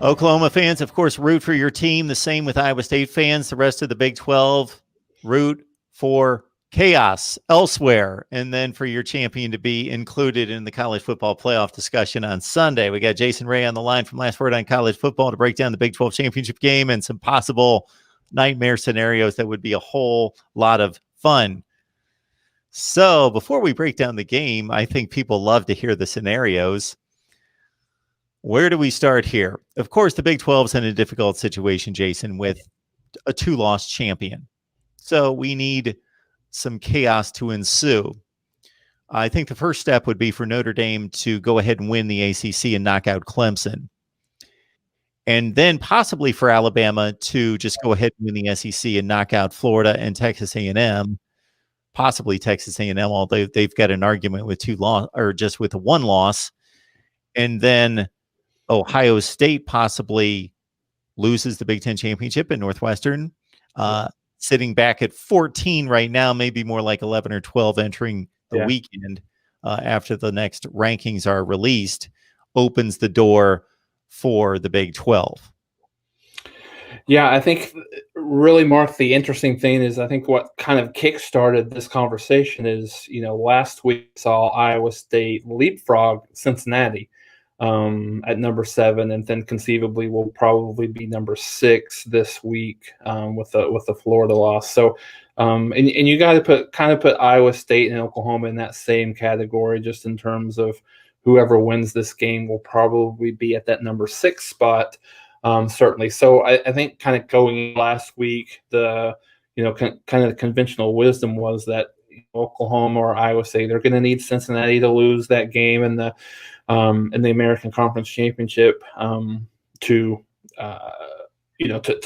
Oklahoma fans, of course, root for your team. The same with Iowa State fans. The rest of the Big 12 root for chaos elsewhere, and then for your champion to be included in the college football playoff discussion on Sunday. We got Jason Ray on the line from Last Word on College Football to break down the Big 12 championship game and some possible nightmare scenarios that would be a whole lot of fun. So before we break down the game, I think people love to hear the scenarios. Where do we start here? Of course, the Big 12 is in a difficult situation, Jason, with a 2-loss champion. So we need some chaos to ensue. I think the first step would be for Notre Dame to go ahead and win the ACC and knock out Clemson. And then possibly for Alabama to just go ahead and win the SEC and knock out Florida and Texas A&M. Possibly Texas A&M, although they've got an argument with 2 loss or just with a 1 loss. And then Ohio State possibly loses the Big Ten championship in Northwestern, sitting back at 14 right now, maybe more like 11 or 12 entering the weekend after the next rankings are released, opens the door for the Big 12. Yeah, I think really, Mark, the interesting thing is I think what kind of kick-started this conversation is, last week saw Iowa State leapfrog Cincinnati at number 7, and then conceivably will probably be number 6 this week with the Florida loss. So, and you got to put Iowa State and Oklahoma in that same category, just in terms of whoever wins this game will probably be at that number 6 spot. Certainly. So I think kind of going last week, the kind of the conventional wisdom was that Oklahoma or Iowa State, they're going to need Cincinnati to lose that game in the American Conference Championship to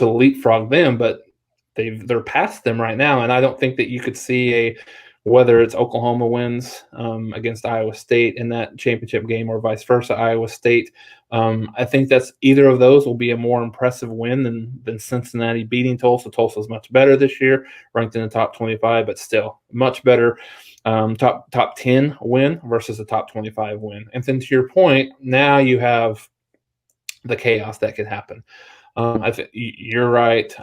leapfrog them, but they're past them right now, and I don't think that you could see whether it's Oklahoma wins against Iowa State in that championship game or vice versa, Iowa State. I think that's either of those will be a more impressive win than Cincinnati beating Tulsa. Tulsa's much better this year, ranked in the top 25, but still much better top 10 win versus a top 25 win. And then to your point, now you have the chaos that could happen. I think you're right.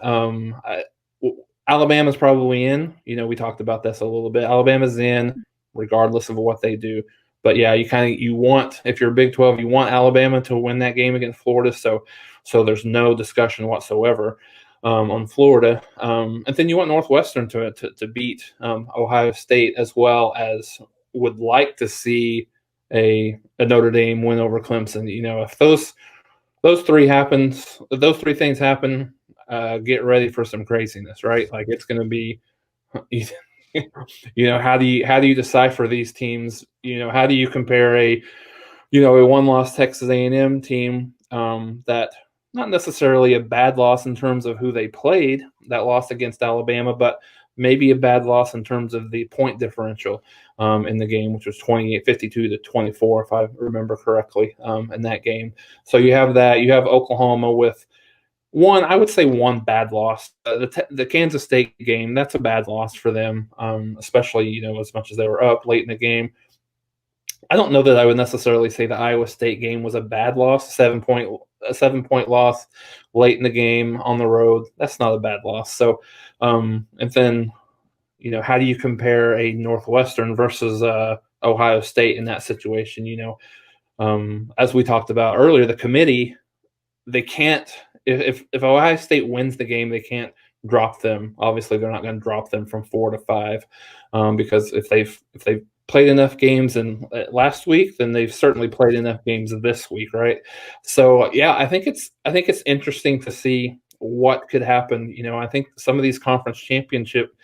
Alabama's probably in. We talked about this a little bit. Alabama's in regardless of what they do. But yeah, you want, if you're Big 12, you want Alabama to win that game against Florida. So there's no discussion whatsoever on Florida. And then you want Northwestern to beat Ohio State, as well as would like to see a Notre Dame win over Clemson. If those three things happen, get ready for some craziness, right? Like, it's going to be, how do you decipher these teams? How do you compare a 1-loss Texas A&M team that not necessarily a bad loss in terms of who they played, that loss against Alabama, but maybe a bad loss in terms of the point differential in the game, which was 52-24, if I remember correctly, in that game. So you have that. You have Oklahoma with I would say one bad loss. The Kansas State game, that's a bad loss for them, especially, as much as they were up late in the game. I don't know that I would necessarily say the Iowa State game was a bad loss. A 7-point loss late in the game on the road, that's not a bad loss. So, and then, how do you compare a Northwestern versus Ohio State in that situation? As we talked about earlier, the committee, they can't. If Ohio State wins the game, they can't drop them. Obviously, they're not going to drop them from 4 to 5 because if they've played enough games in last week, then they've certainly played enough games this week, right? So yeah, I think it's interesting to see what could happen. I think some of these conference championship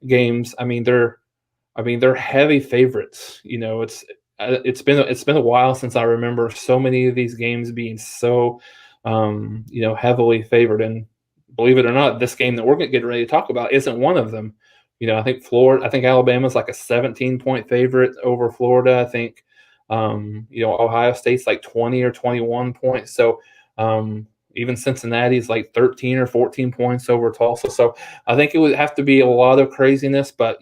games, they're heavy favorites. It's been a while since I remember so many of these games being so heavily favored. And believe it or not, this game that we're getting ready to talk about isn't one of them. I think Alabama's like a 17-point favorite over Florida. I think, Ohio State's like 20 or 21 points. So even Cincinnati's like 13 or 14 points over Tulsa. So I think it would have to be a lot of craziness. But,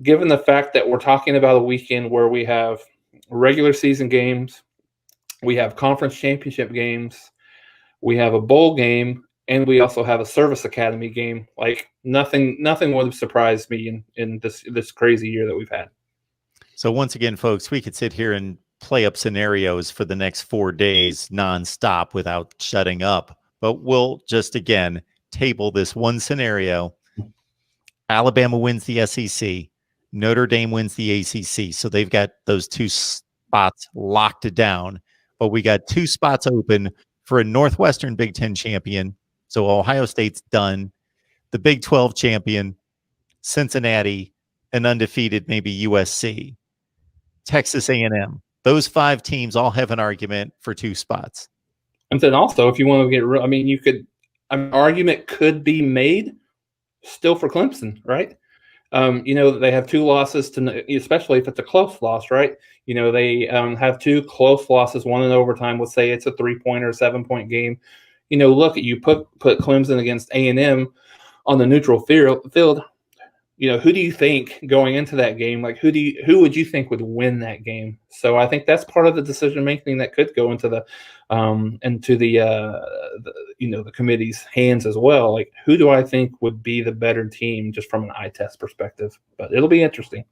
given the fact that we're talking about a weekend where we have regular season games, we have conference championship games, we have a bowl game, and we also have a service academy game. Like nothing would have surprised me in this crazy year that we've had. So once again, folks, we could sit here and play up scenarios for the next 4 days nonstop without shutting up. But we'll just, again, table this one scenario. Alabama wins the SEC. Notre Dame wins the ACC. So they've got those 2 spots locked down. But we got 2 spots open for a Northwestern Big Ten champion. So Ohio State's done. The Big 12 champion, Cincinnati, and undefeated maybe USC. Texas A&M. Those 5 teams all have an argument for 2 spots. And then also, if you want to get real, I mean, you could, an argument could be made still for Clemson, right? They have 2 losses to, especially if it's a close loss, right? They have 2 close losses, one in overtime. Let's say it's a 3-point or 7-point game. Look, you put Clemson against A&M on the neutral field. Who do you think going into that game? Like, who would you think would win that game? So I think that's part of the decision making that could go into the committee's hands as well. Like, who do I think would be the better team just from an eye test perspective? But it'll be interesting.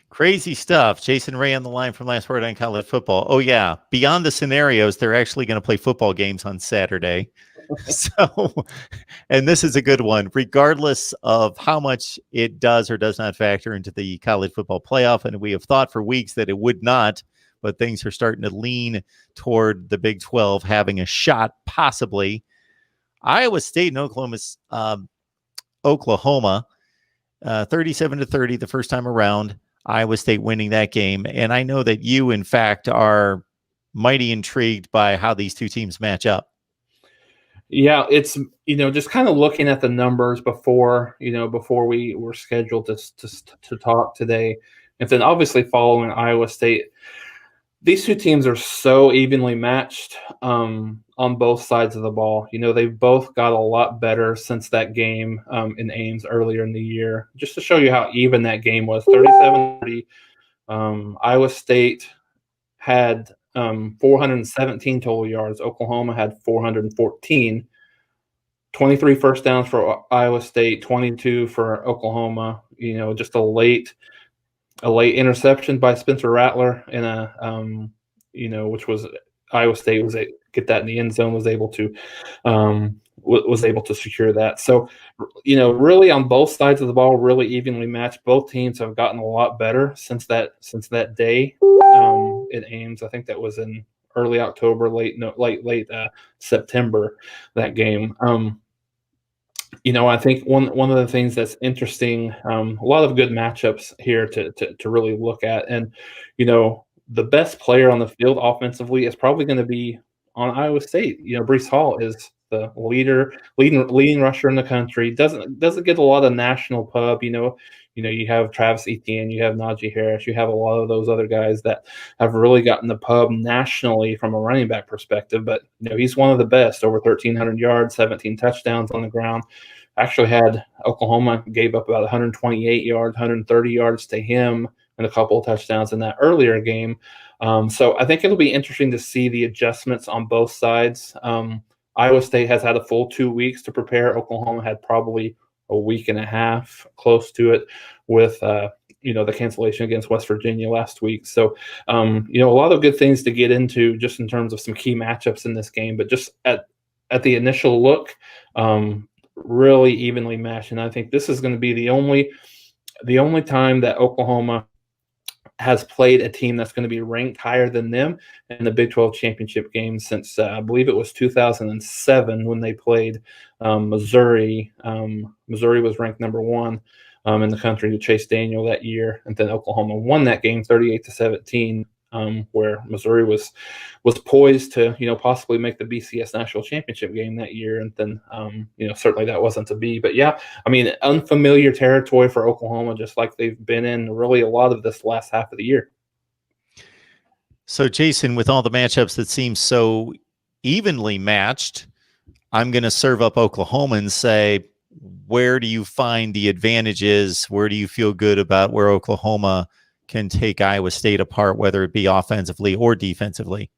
Crazy stuff. Jason Ray on the line from Last Word on College Football. Oh, yeah. Beyond the scenarios, they're actually going to play football games on Saturday. So, and this is a good one, regardless of how much it does or does not factor into the college football playoff. And we have thought for weeks that it would not, but things are starting to lean toward the Big 12 having a shot, possibly. Iowa State and Oklahoma, 37-30 the first time around. Iowa State winning that game. And I know that you, in fact, are mighty intrigued by how these 2 teams match up. Yeah, it's, just kind of looking at the numbers before we were scheduled to talk today. And then obviously following Iowa State, these 2 teams are so evenly matched on both sides of the ball. They've both got a lot better since that game in Ames earlier in the year. Just to show you how even that game was, 37-30. Iowa State had 417 total yards. Oklahoma had 414. 23 first downs for Iowa State, 22 for Oklahoma. Just a late interception by Spencer Rattler in a which was Iowa State was get that in the end zone, was able to secure that. So, really on both sides of the ball, really evenly matched. Both teams have gotten a lot better since that day in Ames. I think that was in early October, late September, that game. I think one of the things that's interesting, a lot of good matchups here to really look at. And, the best player on the field offensively is probably going to be on Iowa State. Breece Hall is the leading rusher in the country. Doesn't get a lot of national pub. You have Travis Etienne, you have Najee Harris, you have a lot of those other guys that have really gotten the pub nationally from a running back perspective. But he's one of the best, over 1,300 yards, 17 touchdowns on the ground. Actually had Oklahoma gave up about 128 yards, 130 yards to him, and a couple of touchdowns in that earlier game. So I think it'll be interesting to see the adjustments on both sides. Iowa State has had a full 2 weeks to prepare. Oklahoma had probably a week and a half, close to it, with the cancellation against West Virginia last week. So a lot of good things to get into just in terms of some key matchups in this game. But just at the initial look, really evenly matched. And I think this is going to be the only time that Oklahoma has played a team that's going to be ranked higher than them in the Big 12 championship game since I believe it was 2007 when they played Missouri. Missouri was ranked number 1 in the country with Chase Daniel that year, and then Oklahoma won that game 38-17, where Missouri was poised to possibly make the BCS national championship game that year, and then certainly that wasn't to be. But yeah, I mean, unfamiliar territory for Oklahoma, just like they've been in really a lot of this last half of the year. So Jason, with all the matchups that seem so evenly matched, I'm going to serve up Oklahoma and say, where do you find the advantages? Where do you feel good about where Oklahoma can take Iowa State apart, whether it be offensively or defensively?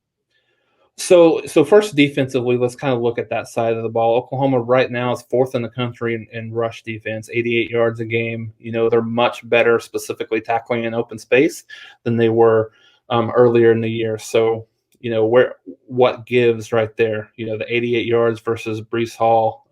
So first defensively, let's kind of look at that side of the ball. Oklahoma right now is fourth in the country in rush defense, 88 yards a game. They're much better specifically tackling in open space than they were earlier in the year. So, what gives right there? The 88 yards versus Brees Hall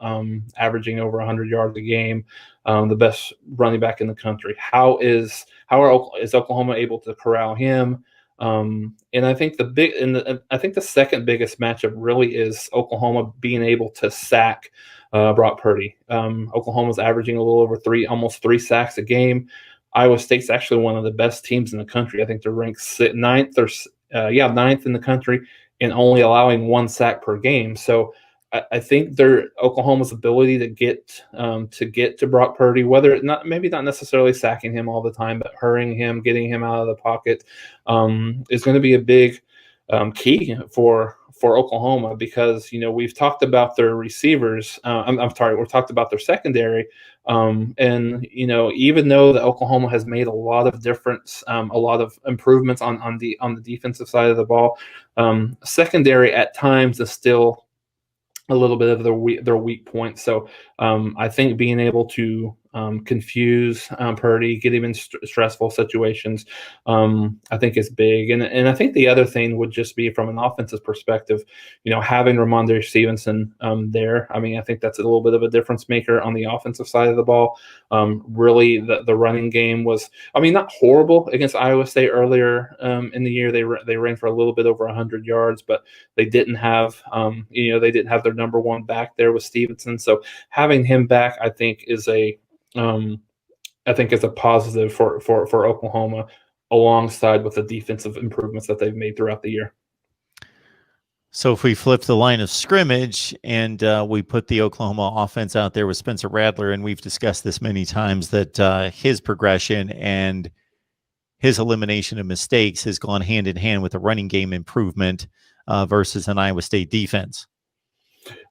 averaging over 100 yards a game, the best running back in the country. Is Oklahoma able to corral him? And I think I think the second biggest matchup really is Oklahoma being able to sack Brock Purdy. Oklahoma's averaging a little over almost three sacks a game. Iowa State's actually one of the best teams in the country. I think they're ranked ninth ninth in the country and only allowing one sack per game. So I think Oklahoma's ability to get to Brock Purdy, maybe not necessarily sacking him all the time, but hurrying him, getting him out of the pocket, is going to be a big key for Oklahoma, because we've talked about their receivers. I'm sorry, we've talked about their secondary, and even though the Oklahoma has made a lot of difference, a lot of improvements on the defensive side of the ball, secondary at times is still a little bit of their weak point. So I think being able to confuse Purdy, get him in stressful situations, I think is big. And I think the other thing would just be from an offensive perspective, having Ramondre Stevenson there. I mean, I think that's a little bit of a difference maker on the offensive side of the ball. Really, the running game was, not horrible against Iowa State earlier in the year. They ran for a little bit over 100 yards, but they didn't have, their number one back there with Stevenson. So having him back, I think is a positive for Oklahoma, alongside with the defensive improvements that they've made throughout the year. So if we flip the line of scrimmage and we put the Oklahoma offense out there with Spencer Rattler, and we've discussed this many times, that his progression and his elimination of mistakes has gone hand in hand with the running game improvement versus an Iowa State defense.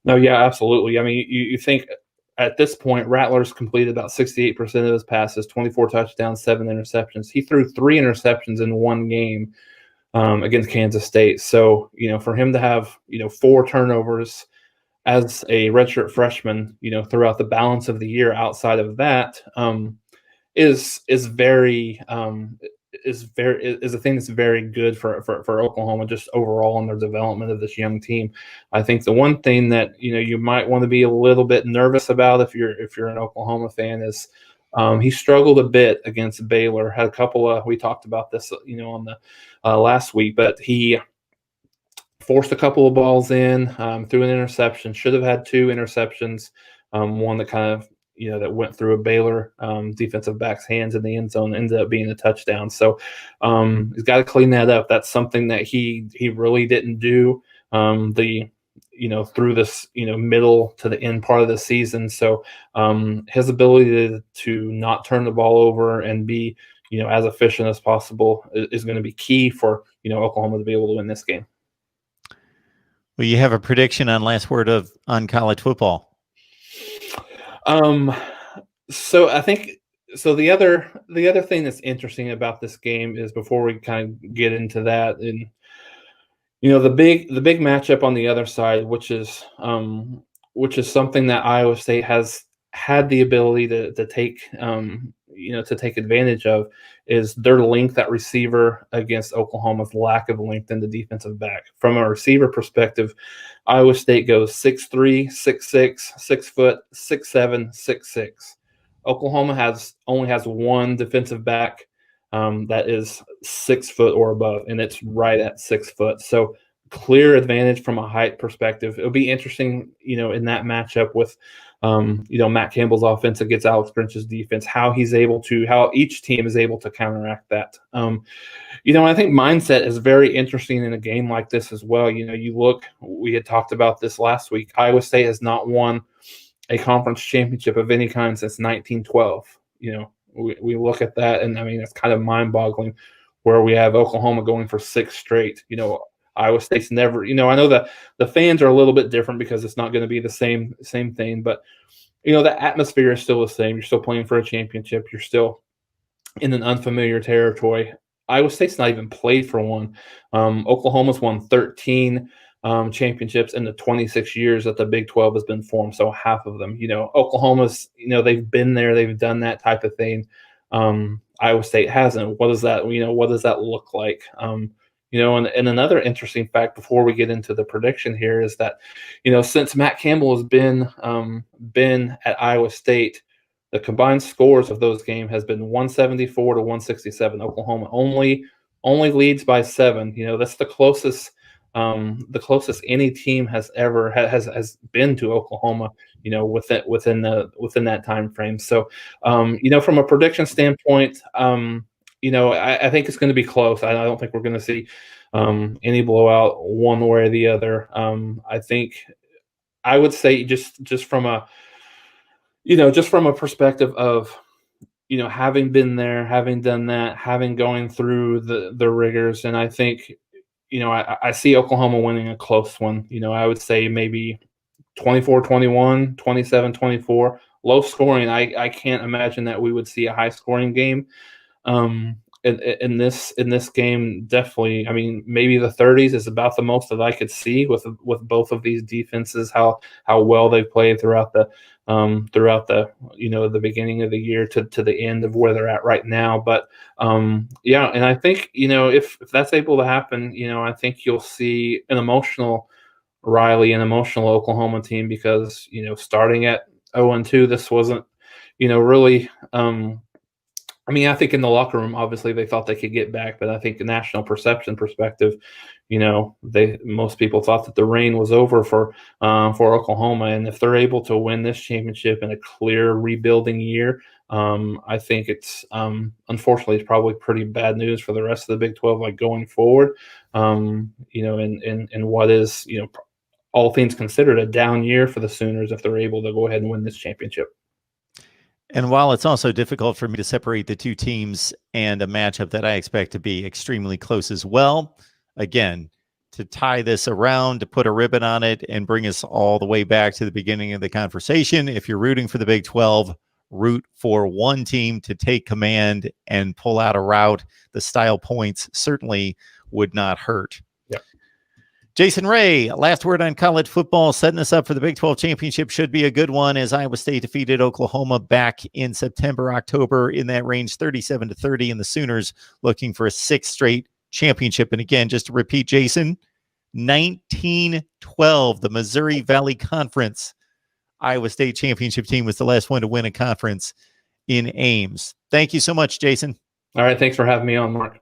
No, yeah, absolutely. You think at this point, Rattler's completed about 68% of his passes, 24 touchdowns, 7 interceptions. He threw 3 interceptions in one game against Kansas State. So, for him to have, 4 turnovers as a redshirt freshman, throughout the balance of the year outside of that, is a thing that's very good for Oklahoma, just overall in their development of this young team. I think the one thing that you might want to be a little bit nervous about if you're an Oklahoma fan is he struggled a bit against Baylor. Had a couple of, we talked about this on the last week, but he forced a couple of balls in, threw an interception. Should have had 2 interceptions. One that kind of that went through a Baylor defensive back's hands in the end zone, ended up being a touchdown. So he's got to clean that up. That's something that he really didn't do through this middle to the end part of the season. So his ability to not turn the ball over and be as efficient as possible is going to be key for Oklahoma to be able to win this game. Well, you have a prediction on last word on college football. So I think the other thing that's interesting about this game is, before we kind of get into that, and the big matchup on the other side, which is something that Iowa State has had the ability to take advantage of, is their length at receiver against Oklahoma's lack of length in the defensive back. From a receiver perspective, Iowa State goes 6'3", 6'6", 6 foot, 6'7", 6'6". Oklahoma only has one defensive back that is 6 foot or above, and it's right at 6 foot. So clear advantage from a height perspective. It'll be interesting, in that matchup with, Matt Campbell's offense against Alex Grinch's defense, how each team is able to counteract that. I think mindset is very interesting in a game like this as well. We had talked about this last week. Iowa State has not won a conference championship of any kind since 1912. We look at that, and it's kind of mind-boggling, where we have Oklahoma going for 6 straight. Iowa State's never, I know that the fans are a little bit different because it's not going to be the same thing, but the atmosphere is still the same. You're still playing for a championship. You're still in an unfamiliar territory. Iowa State's not even played for one. Oklahoma's won 13. championships in the 26 years that the Big 12 has been formed. So half of them, Oklahoma's, they've been there, they've done that type of thing. Iowa State hasn't. What does that, what does that look like? And another interesting fact before we get into the prediction here is that, since Matt Campbell has been at Iowa State, the combined scores of those games has been 174 to 167. Oklahoma only leads by 7. That's the closest any team has ever has been to Oklahoma. Within that time frame. So, from a prediction standpoint, I think it's going to be close. I don't think we're going to see any blowout one way or the other. I think I would say just from a perspective of having been there, having done that, having going through the rigors, and I think I see Oklahoma winning a close one. I would say maybe 24-21, 27-24, low scoring. I can't imagine that we would see a high scoring game. In this game, definitely. I mean, maybe the 30s is about the most that I could see with both of these defenses. How well they played throughout the the beginning of the year to the end of where they're at right now. But yeah, and I think if that's able to happen, I think you'll see an emotional Riley, an emotional Oklahoma team, because starting at 0-2, this wasn't really. I think in the locker room, obviously they thought they could get back, but I think the national perception perspective, most people thought that the reign was over for Oklahoma, and if they're able to win this championship in a clear rebuilding year, I think it's unfortunately it's probably pretty bad news for the rest of the Big 12, like going forward. In what is all things considered a down year for the Sooners if they're able to go ahead and win this championship. And while it's also difficult for me to separate the two teams and a matchup that I expect to be extremely close as well, again, to tie this around, to put a ribbon on it and bring us all the way back to the beginning of the conversation, if you're rooting for the Big 12, root for one team to take command and pull out a route. The style points certainly would not hurt. Jason Ray, last word on college football, setting us up for the Big 12 championship should be a good one, as Iowa State defeated Oklahoma back in September, October, in that range, 37-30, and the Sooners looking for a 6th straight championship. And again, just to repeat, Jason, 1912, the Missouri Valley Conference Iowa State championship team was the last one to win a conference in Ames. Thank you so much, Jason. All right. Thanks for having me on, Mark.